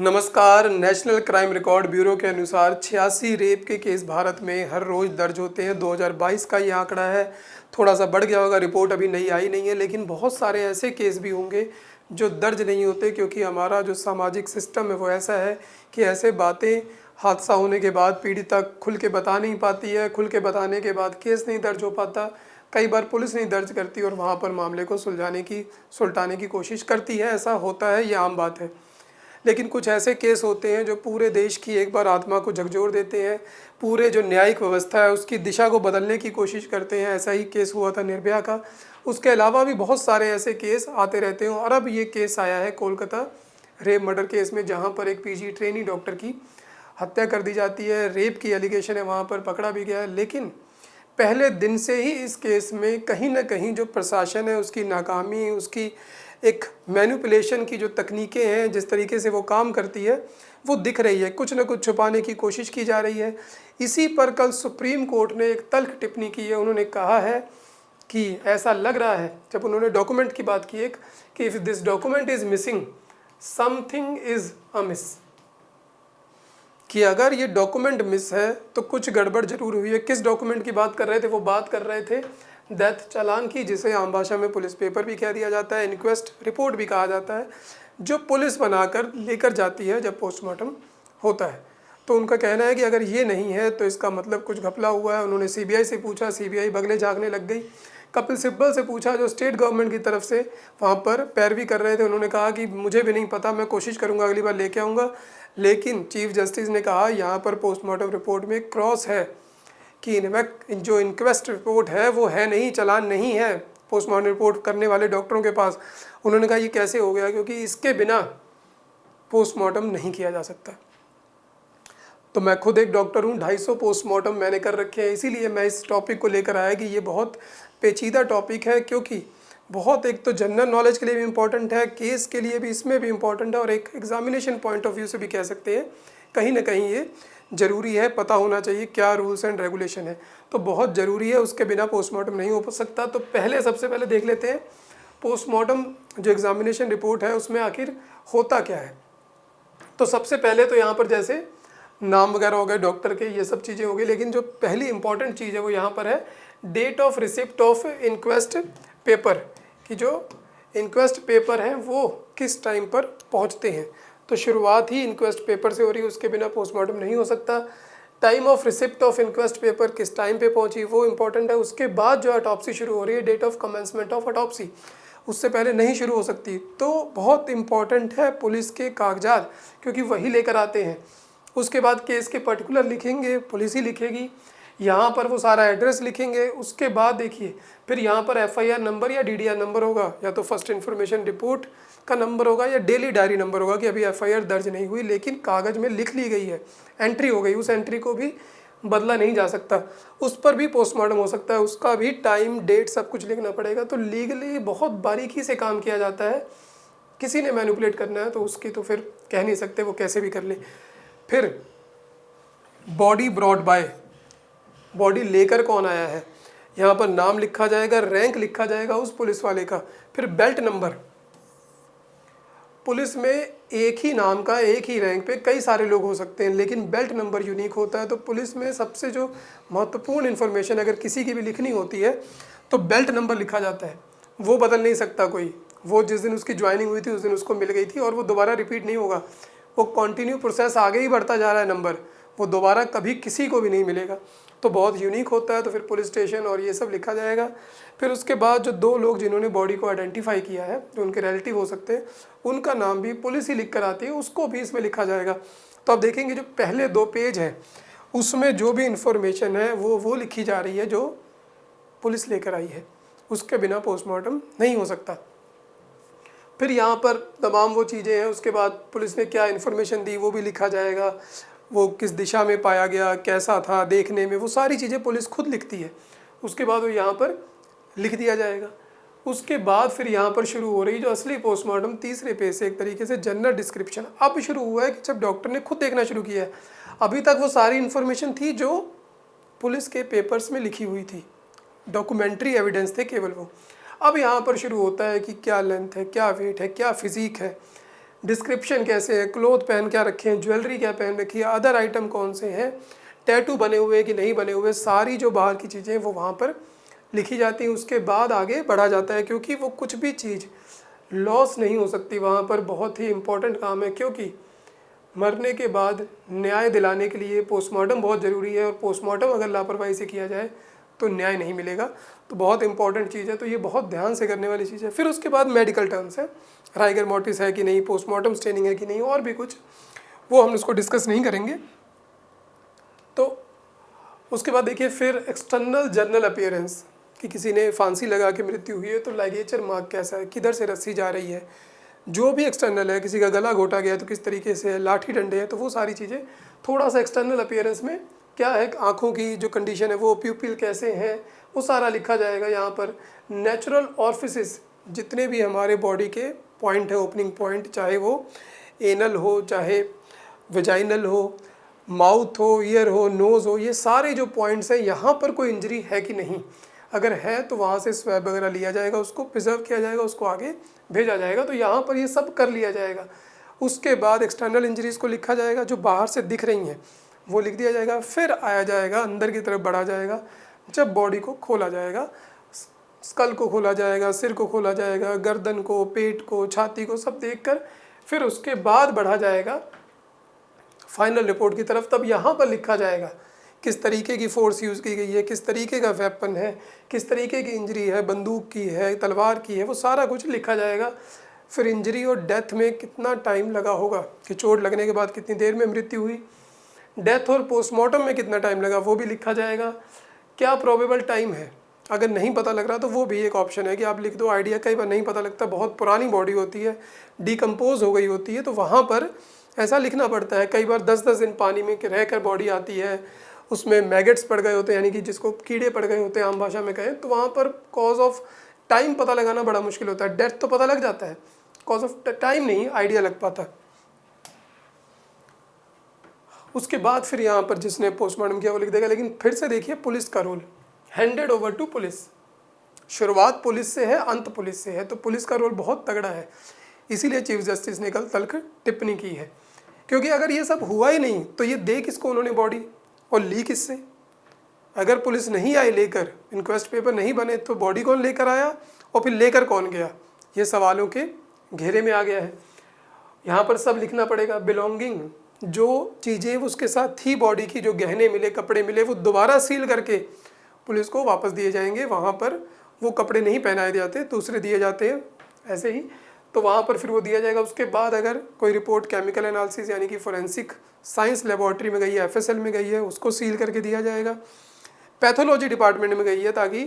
नमस्कार। National crime record bureau के अनुसार 86 रेप के केस भारत में हर रोज़ दर्ज होते हैं। 2022 का ये आंकड़ा है, थोड़ा सा बढ़ गया होगा, रिपोर्ट अभी नई आई नहीं है, लेकिन बहुत सारे ऐसे केस भी होंगे जो दर्ज नहीं होते क्योंकि हमारा जो सामाजिक सिस्टम है वो ऐसा है कि ऐसे बातें हादसा होने के बाद पीड़िता खुल के बता नहीं पाती है, खुल के बताने के बाद केस नहीं दर्ज हो पाता, कई बार पुलिस नहीं दर्ज करती और वहाँ पर मामले को सुलझाने की कोशिश करती है। ऐसा होता है, ये आम बात है। लेकिन कुछ ऐसे केस होते हैं जो पूरे देश की एक बार आत्मा को झकझोर देते हैं, पूरे जो न्यायिक व्यवस्था है उसकी दिशा को बदलने की कोशिश करते हैं। ऐसा ही केस हुआ था निर्भया का। उसके अलावा भी बहुत सारे ऐसे केस आते रहते हैं और अब ये केस आया है कोलकाता रेप मर्डर केस में, जहाँ पर एक पीजी ट्रेनी डॉक्टर की हत्या कर दी जाती है। रेप की एलिगेशन है, वहाँ पर पकड़ा भी गया है। लेकिन पहले दिन से ही इस केस में कहीं ना कहीं जो प्रशासन है उसकी नाकामी, उसकी एक मैनिपुलेशन की जो तकनीकें हैं, जिस तरीके से वो काम करती है वो दिख रही है। कुछ न कुछ छुपाने की कोशिश की जा रही है। इसी पर कल सुप्रीम कोर्ट ने एक तल्ख टिप्पणी की है। उन्होंने कहा है कि ऐसा लग रहा है, जब उन्होंने डॉक्यूमेंट की बात की एक, कि if this document is missing something is amiss, कि अगर ये डॉक्यूमेंट मिस है तो कुछ गड़बड़ जरूर हुई है। किस डॉक्यूमेंट की बात कर रहे थे? वो बात कर रहे थे डेथ चालान की, जिसे आम भाषा में पुलिस पेपर भी कह दिया जाता है, इंक्वेस्ट रिपोर्ट भी कहा जाता है, जो पुलिस बनाकर लेकर जाती है जब पोस्टमार्टम होता है। तो उनका कहना है कि अगर ये नहीं है तो इसका मतलब कुछ घपला हुआ है। उन्होंने सीबीआई से पूछा, सीबीआई बगले झाँकने लग गई। कपिल सिब्बल से पूछा, जो स्टेट गवर्नमेंट की तरफ से वहाँ पर पैरवी कर रहे थे, उन्होंने कहा कि मुझे भी नहीं पता, मैं कोशिश करूँगा, अगली बार लेके आऊँगा। लेकिन चीफ जस्टिस ने कहा यहाँ पर पोस्टमार्टम रिपोर्ट में क्रॉस है कि जो इंक्वेस्ट रिपोर्ट है वो है नहीं, चालान नहीं है पोस्टमार्टम रिपोर्ट करने वाले डॉक्टरों के पास। उन्होंने कहा ये कैसे हो गया, क्योंकि इसके बिना पोस्टमार्टम नहीं किया जा सकता। तो मैं खुद एक डॉक्टर हूँ, 250 पोस्टमार्टम मैंने कर रखे हैं, इसीलिए मैं इस टॉपिक को लेकर आया कि ये बहुत पेचीदा टॉपिक है, क्योंकि बहुत, एक तो जनरल नॉलेज के लिए भी इम्पॉर्टेंट है, केस के लिए भी इसमें भी इम्पॉर्टेंट है, और एक एग्जामिनेशन पॉइंट ऑफ व्यू से भी कह सकते हैं कहीं ना कहीं ये ज़रूरी है। पता होना चाहिए क्या रूल्स एंड रेगुलेशन है, तो बहुत ज़रूरी है, उसके बिना पोस्टमार्टम नहीं हो सकता। तो सबसे पहले देख लेते हैं पोस्टमार्टम जो एग्जामिनेशन रिपोर्ट है उसमें आखिर होता क्या है। तो सबसे पहले तो यहाँ पर जैसे नाम वगैरह हो गए डॉक्टर के, ये सब चीज़ें हो गई, लेकिन जो पहली इंपॉर्टेंट चीज़ है वो यहाँ पर है date of receipt of inquest paper, कि जो इंक्वेस्ट पेपर हैं वो किस टाइम पर पहुँचते हैं। तो शुरुआत ही इंक्वेस्ट पेपर से हो रही है, उसके बिना पोस्टमार्टम नहीं हो सकता। Time of receipt of inquest paper किस टाइम पे पहुंची वो इंपॉर्टेंट है। उसके बाद जो ऑटोप्सी शुरू हो रही है, date of commencement of autopsy, उससे पहले नहीं शुरू हो सकती। तो बहुत इंपॉर्टेंट है पुलिस के कागजात, क्योंकि वही लेकर आते हैं। उसके बाद केस के पर्टिकुलर लिखेंगे, पुलिस ही लिखेगी, यहाँ पर वो सारा एड्रेस लिखेंगे। उसके बाद देखिए फिर यहाँ पर एफआईआर नंबर या डीडीआर नंबर होगा, या तो फर्स्ट इन्फॉर्मेशन रिपोर्ट का नंबर होगा या डेली डायरी नंबर होगा कि अभी एफआईआर दर्ज नहीं हुई लेकिन कागज़ में लिख ली गई है, एंट्री हो गई, उस एंट्री को भी बदला नहीं जा सकता, उस पर भी पोस्टमार्टम हो सकता है, उसका भी टाइम डेट सब कुछ लिखना पड़ेगा। तो लीगली बहुत बारीकी से काम किया जाता है। किसी ने मैनिपुलेट करना है तो उसकी तो फिर कह नहीं सकते, वो कैसे भी कर ले। फिर बॉडी ब्रॉड बाय, बॉडी लेकर कौन आया है, यहाँ पर नाम लिखा जाएगा, रैंक लिखा जाएगा उस पुलिस वाले का। फिर बेल्ट नंबर, पुलिस में एक ही नाम का एक ही रैंक पे कई सारे लोग हो सकते हैं, लेकिन बेल्ट नंबर यूनिक होता है। तो पुलिस में सबसे जो महत्वपूर्ण इन्फॉर्मेशन अगर किसी की भी लिखनी होती है तो बेल्ट नंबर लिखा जाता है, वो बदल नहीं सकता कोई। वो जिस दिन उसकी ज्वाइनिंग हुई थी उस दिन उसको मिल गई थी और वो दोबारा रिपीट नहीं होगा, वो कंटिन्यू प्रोसेस आगे ही बढ़ता जा रहा है नंबर, वो दोबारा कभी किसी को भी नहीं मिलेगा। तो बहुत यूनिक होता है। तो फिर पुलिस स्टेशन और ये सब लिखा जाएगा। फिर उसके बाद जो 2 लोग जिन्होंने बॉडी को आइडेंटिफाई किया है, जो उनके रिलेटिव हो सकते हैं, उनका नाम भी पुलिस ही लिख कर आती है, उसको भी इसमें लिखा जाएगा। तो आप देखेंगे जो पहले 2 पेज हैं उसमें जो भी इंफॉर्मेशन है वो लिखी जा रही है जो पुलिस लेकर आई है, उसके बिना पोस्टमार्टम नहीं हो सकता। फिर यहाँ पर तमाम वो चीज़ें हैं, उसके बाद पुलिस ने क्या इन्फॉर्मेशन दी वो भी लिखा जाएगा, वो किस दिशा में पाया गया, कैसा था देखने में, वो सारी चीज़ें पुलिस खुद लिखती है। उसके बाद वो यहाँ पर लिख दिया जाएगा। उसके बाद फिर यहाँ पर शुरू हो रही जो असली पोस्टमार्टम, तीसरे पेज से एक तरीके से जनरल डिस्क्रिप्शन अब शुरू हुआ है, कि जब डॉक्टर ने खुद देखना शुरू किया है। अभी तक वो सारी इन्फॉर्मेशन थी जो पुलिस के पेपर्स में लिखी हुई थी, डॉक्यूमेंट्री एविडेंस थे केवल वो। अब यहाँ पर शुरू होता है कि क्या लेंथ है, क्या वेट है, क्या फिजिक है, डिस्क्रिप्शन कैसे है, क्लोथ पहन क्या रखे हैं, ज्वेलरी क्या पहन रखी है, अदर आइटम कौन से हैं, टैटू बने हुए कि नहीं बने हुए, सारी जो बाहर की चीज़ें वो वहाँ पर लिखी जाती हैं। उसके बाद आगे बढ़ा जाता है, क्योंकि वो कुछ भी चीज़ लॉस नहीं हो सकती वहाँ पर। बहुत ही इम्पोर्टेंट काम है, क्योंकि मरने के बाद न्याय दिलाने के लिए पोस्टमार्टम बहुत ज़रूरी है, और पोस्टमार्टम अगर लापरवाही से किया जाए तो न्याय नहीं मिलेगा। तो बहुत इंपॉर्टेंट चीज़ है, तो ये बहुत ध्यान से करने वाली चीज़ है। फिर उसके बाद मेडिकल टर्म्स है, राइगर मोर्टिस है कि नहीं, पोस्टमार्टम स्टेनिंग है कि नहीं, और भी कुछ, वो हम उसको डिस्कस नहीं करेंगे। तो उसके बाद देखिए फिर एक्सटर्नल जर्नल अपीयरेंस, कि किसी ने फांसी लगा के मृत्यु हुई है तो लाइगेचर मार्क कैसा है, किधर से रस्सी जा रही है, जो भी एक्सटर्नल है, किसी का गला घोटा गया तो किस तरीके से है, लाठी डंडे है, तो वो सारी चीज़ें थोड़ा सा एक्सटर्नल अपीयरेंस में क्या है, आँखों की जो कंडीशन है वो, प्यूपिल कैसे हैं, वो सारा लिखा जाएगा यहाँ पर। नेचुरल ऑर्फिसिस, जितने भी हमारे बॉडी के पॉइंट है, ओपनिंग पॉइंट, चाहे वो एनल हो, चाहे वेजाइनल हो, माउथ हो, ईयर हो, नोज़ हो, ये सारे जो पॉइंट्स हैं, यहाँ पर कोई इंजरी है कि नहीं, अगर है तो वहाँ से स्वैब वगैरह लिया जाएगा, उसको प्रिजर्व किया जाएगा, उसको आगे भेजा जाएगा। तो यहाँ पर ये सब कर लिया जाएगा। उसके बाद एक्सटर्नल इंजरीज़ को लिखा जाएगा, जो बाहर से दिख रही हैं वो लिख दिया जाएगा। फिर आया जाएगा अंदर की तरफ बढ़ा जाएगा, जब बॉडी को खोला जाएगा, स्कल को खोला जाएगा, सिर को खोला जाएगा, गर्दन को, पेट को, छाती को, सब देखकर फिर उसके बाद बढ़ा जाएगा फाइनल रिपोर्ट की तरफ। तब यहाँ पर लिखा जाएगा किस तरीके की फोर्स यूज़ की गई है, किस तरीके का वेपन है, किस तरीके की इंजरी है, बंदूक की है, तलवार की है, वो सारा कुछ लिखा जाएगा। फिर इंजरी और डेथ में कितना टाइम लगा होगा, कि चोट लगने के बाद कितनी देर में मृत्यु हुई, डेथ और पोस्टमार्टम में कितना टाइम लगा वो भी लिखा जाएगा। क्या प्रोबेबल टाइम है, अगर नहीं पता लग रहा तो वो भी एक ऑप्शन है कि आप लिख दो आइडिया। कई बार नहीं पता लगता, बहुत पुरानी बॉडी होती है, डिकम्पोज हो गई होती है, तो वहाँ पर ऐसा लिखना पड़ता है। कई बार 10-10 दिन पानी में रह कर बॉडी आती है, उसमें मैगेट्स पड़ गए होते हैं, यानी कि जिसको कीड़े पड़ गए होते हैं आम भाषा में कहें, तो वहाँ पर कॉज ऑफ टाइम पता लगाना बड़ा मुश्किल होता है। डेथ तो पता लग जाता है, कॉज ऑफ टाइम नहीं आइडिया लग पाता। उसके बाद फिर यहाँ पर जिसने पोस्टमार्टम किया वो लिख देगा। लेकिन फिर से देखिए पुलिस का role, handed over to police. शुरुआत पुलिस से है, अंत पुलिस से है, तो पुलिस का रोल बहुत तगड़ा है। इसीलिए चीफ जस्टिस ने कल तल्ख टिप्पणी की है, क्योंकि अगर ये सब हुआ ही नहीं तो ये दे किसको उन्होंने बॉडी, और ली किससे। अगर पुलिस नहीं आई लेकर, इंक्वेस्ट पेपर नहीं बने, तो बॉडी कौन लेकर आया और फिर लेकर कौन गया, ये सवालों के घेरे में आ गया है। यहाँ पर सब लिखना पड़ेगा। बिलोंगिंग, जो चीज़ें उसके साथ थी बॉडी की, जो गहने मिले, कपड़े मिले, वो दोबारा सील करके पुलिस को वापस दिए जाएंगे। वहाँ पर वो कपड़े नहीं पहनाए जाते, दूसरे दिए जाते हैं ऐसे ही, तो वहाँ पर फिर वो दिया जाएगा। उसके बाद अगर कोई रिपोर्ट केमिकल एनालिसिस यानी कि फोरेंसिक साइंस लेबॉर्ट्री में गई है, एफएसएल में गई है, उसको सील करके दिया जाएगा। पैथोलॉजी डिपार्टमेंट में गई है, ताकि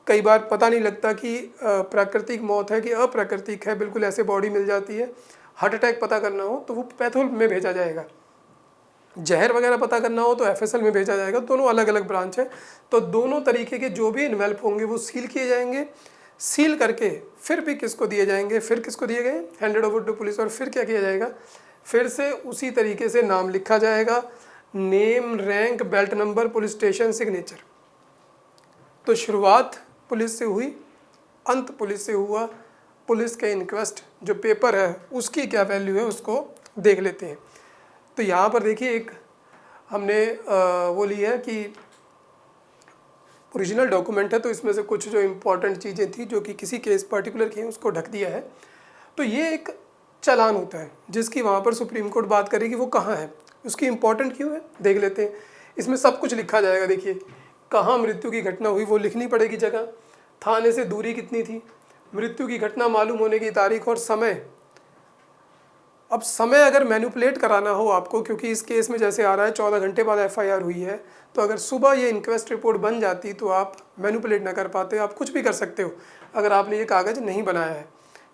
कई बार पता नहीं लगता कि प्राकृतिक मौत है कि अप्राकृतिक है, बिल्कुल ऐसे बॉडी मिल जाती है। हार्ट अटैक पता करना हो तो वो पैथोल में भेजा जाएगा, जहर वगैरह पता करना हो तो एफएसएल में भेजा जाएगा। दोनों अलग अलग ब्रांच है, तो दोनों तरीके के जो भी इन्वेल्प होंगे वो सील किए जाएंगे। सील करके फिर भी किसको दिए जाएंगे, फिर किसको दिए गए, हैंडेड ओवर टू पुलिस। और फिर क्या किया जाएगा, फिर से उसी तरीके से नाम लिखा जाएगा, name, rank, belt number, police station, signature. तो शुरुआत पुलिस से हुई, अंत पुलिस से हुआ। पुलिस के इंक्वेस्ट जो पेपर है उसकी क्या वैल्यू है उसको देख लेते हैं। तो यहाँ पर देखिए एक हमने वो ली है कि ओरिजिनल डॉक्यूमेंट है, तो इसमें से कुछ जो इम्पोर्टेंट चीज़ें थी जो कि किसी केस पर्टिकुलर की हैं उसको ढक दिया है। तो ये एक चालान होता है जिसकी वहाँ पर सुप्रीम कोर्ट बात करेगी वो कहाँ है, उसकी इम्पोर्टेंट क्यों है, देख लेते हैं। इसमें सब कुछ लिखा जाएगा। देखिए कहाँ मृत्यु की घटना हुई वो लिखनी पड़ेगी, जगह, थाने से दूरी कितनी थी, मृत्यु की घटना मालूम होने की तारीख और समय। अब समय अगर मैनिपुलेट कराना हो आपको, क्योंकि इस केस में जैसे आ रहा है 14 घंटे बाद एफआईआर हुई है, तो अगर सुबह ये इंक्वेस्ट रिपोर्ट बन जाती तो आप मैनिपुलेट ना कर पाते। आप कुछ भी कर सकते हो अगर आपने ये कागज़ नहीं बनाया है।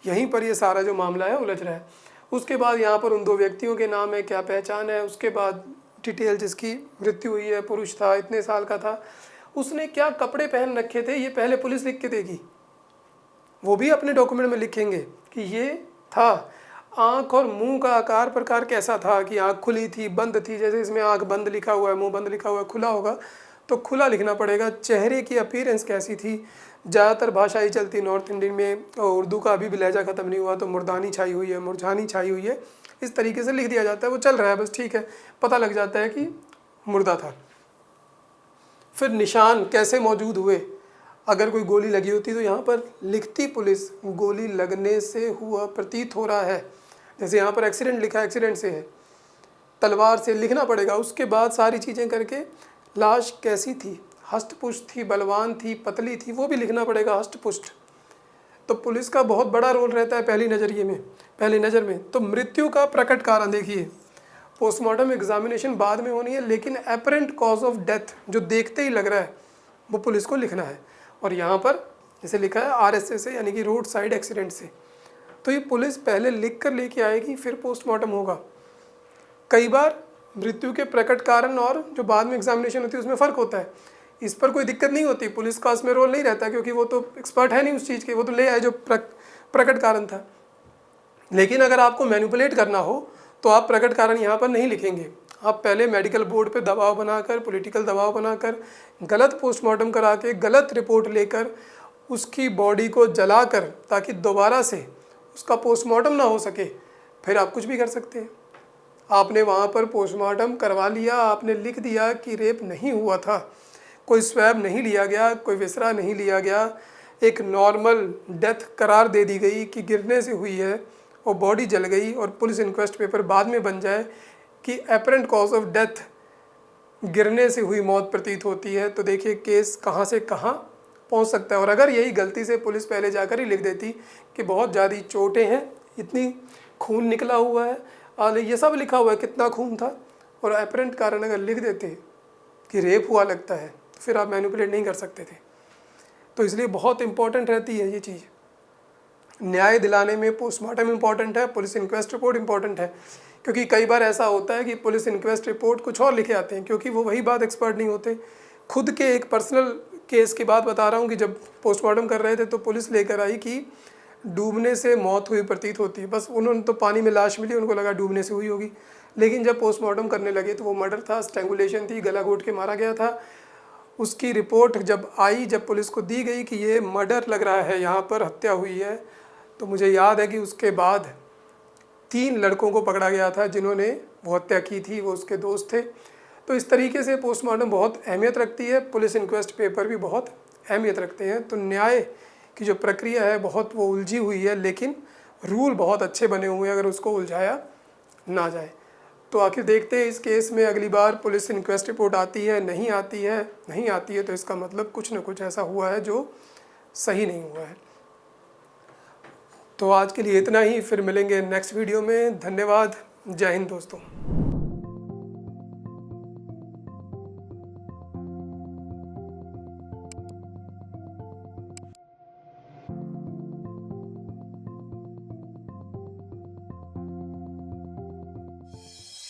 यहीं पर ये सारा जो मामला है उलझ रहा है। उसके बाद यहाँ पर उन दो व्यक्तियों के नाम है, क्या पहचान है, उसके बाद डिटेल जिसकी मृत्यु हुई है, पुरुष था, इतने साल का था, उसने क्या कपड़े पहन रखे थे, ये पहले पुलिस लिख के देगी। वो भी अपने डॉक्यूमेंट में लिखेंगे कि ये था। आँख और मुंह का आकार प्रकार कैसा था, कि आँख खुली थी, बंद थी, जैसे इसमें आँख बंद लिखा हुआ है, मुंह बंद लिखा हुआ है, खुला होगा तो खुला लिखना पड़ेगा। चेहरे की अपीयरेंस कैसी थी, ज़्यादातर भाषाएं चलती नॉर्थ इंडियन में, और उर्दू का अभी भी लहजा ख़त्म नहीं हुआ, तो मुर्दानी छाई हुई है, मुरझानी छाई हुई है, इस तरीके से लिख दिया जाता है। वो चल रहा है बस, ठीक है, पता लग जाता है कि मुर्दा था। फिर निशान कैसे मौजूद हुए, अगर कोई गोली लगी होती तो यहाँ पर लिखती पुलिस गोली लगने से हुआ प्रतीत हो रहा है, जैसे यहाँ पर एक्सीडेंट लिखा है, एक्सीडेंट से है, तलवार से लिखना पड़ेगा। उसके बाद सारी चीज़ें करके लाश कैसी थी, हष्टपुष्ट थी, बलवान थी, पतली थी, वो भी लिखना पड़ेगा, हष्टपुष्ट। तो पुलिस का बहुत बड़ा रोल रहता है पहली नज़र में। तो मृत्यु का प्रकट कारण देखिए, पोस्टमार्टम एग्जामिनेशन बाद में होनी है, लेकिन एपरेंट कॉज ऑफ डेथ जो देखते ही लग रहा है वो पुलिस को लिखना है। और यहाँ पर जैसे लिखा है RSA से, यानी कि रोड साइड एक्सीडेंट से, तो ये पुलिस पहले लिख कर लेके आएगी, फिर पोस्टमार्टम होगा। कई बार मृत्यु के प्रकट कारण और जो बाद में एग्जामिनेशन होती है उसमें फ़र्क होता है। इस पर कोई दिक्कत नहीं होती, पुलिस का इसमें रोल नहीं रहता, क्योंकि वो तो एक्सपर्ट है नहीं उस चीज़ के, वो तो ले आए जो प्रकट कारण था। लेकिन अगर आपको मैनिपुलेट करना हो तो आप प्रकट कारण यहाँ पर नहीं लिखेंगे। आप पहले मेडिकल बोर्ड पे दबाव बनाकर, पॉलिटिकल दबाव बनाकर, गलत पोस्टमार्टम करा के, गलत रिपोर्ट लेकर, उसकी बॉडी को जलाकर, ताकि दोबारा से उसका पोस्टमार्टम ना हो सके, फिर आप कुछ भी कर सकते हैं। आपने वहाँ पर पोस्टमार्टम करवा लिया, आपने लिख दिया कि रेप नहीं हुआ था, कोई स्वैब नहीं लिया गया, कोई विसरा नहीं लिया गया, एक नॉर्मल डेथ करार दे दी गई कि गिरने से हुई है और बॉडी जल गई, और पुलिस इंक्वेस्ट पेपर बाद में बन जाए कि एपरेंट कॉज ऑफ डेथ गिरने से हुई मौत प्रतीत होती है, तो देखिए केस कहाँ से कहाँ पहुँच सकता है। और अगर यही गलती से पुलिस पहले जाकर ही लिख देती कि बहुत ज़्यादा चोटें हैं, इतनी खून निकला हुआ है, और ये सब लिखा हुआ है कितना खून था, और एपरेंट कारण अगर लिख देते कि रेप हुआ लगता है, तो फिर आप मैनिपुलेट नहीं कर सकते थे। तो इसलिए बहुत इंपॉर्टेंट रहती है ये चीज़। न्याय दिलाने में पोस्टमार्टम इम्पॉर्टेंट है, पुलिस इंक्वेस्ट रिपोर्ट इम्पॉर्टेंट है, क्योंकि कई बार ऐसा होता है कि पुलिस इंक्वेस्ट रिपोर्ट कुछ और लिखे आते हैं, क्योंकि वो वही बात एक्सपर्ट नहीं होते। खुद के एक पर्सनल केस की बात बता रहा हूँ कि जब पोस्टमार्टम कर रहे थे तो पुलिस लेकर आई कि डूबने से मौत हुई प्रतीत होती है, बस उन्होंने तो पानी में लाश मिली, उनको लगा डूबने से हुई होगी, लेकिन जब पोस्टमार्टम करने लगे तो वो मर्डर था, स्ट्रैंगुलेशन थी, गला घोट के मारा गया था। उसकी रिपोर्ट जब आई, जब पुलिस को दी गई कि ये मर्डर लग रहा है, यहाँ पर हत्या हुई है, तो मुझे याद है कि उसके बाद 3 लड़कों को पकड़ा गया था जिन्होंने वो हत्या की थी, वो उसके दोस्त थे। तो इस तरीके से पोस्टमार्टम बहुत अहमियत रखती है, पुलिस इंक्वेस्ट पेपर भी बहुत अहमियत रखते हैं। तो न्याय की जो प्रक्रिया है बहुत वो उलझी हुई है, लेकिन रूल बहुत अच्छे बने हुए हैं अगर उसको उलझाया ना जाए। तो आखिर देखते हैं इस केस में अगली बार पुलिस इंक्वेस्ट रिपोर्ट आती है, नहीं आती है, तो इसका मतलब कुछ न कुछ ऐसा हुआ है जो सही नहीं हुआ है। तो आज के लिए इतना ही, फिर मिलेंगे नेक्स्ट वीडियो में। धन्यवाद, जय हिंद दोस्तों।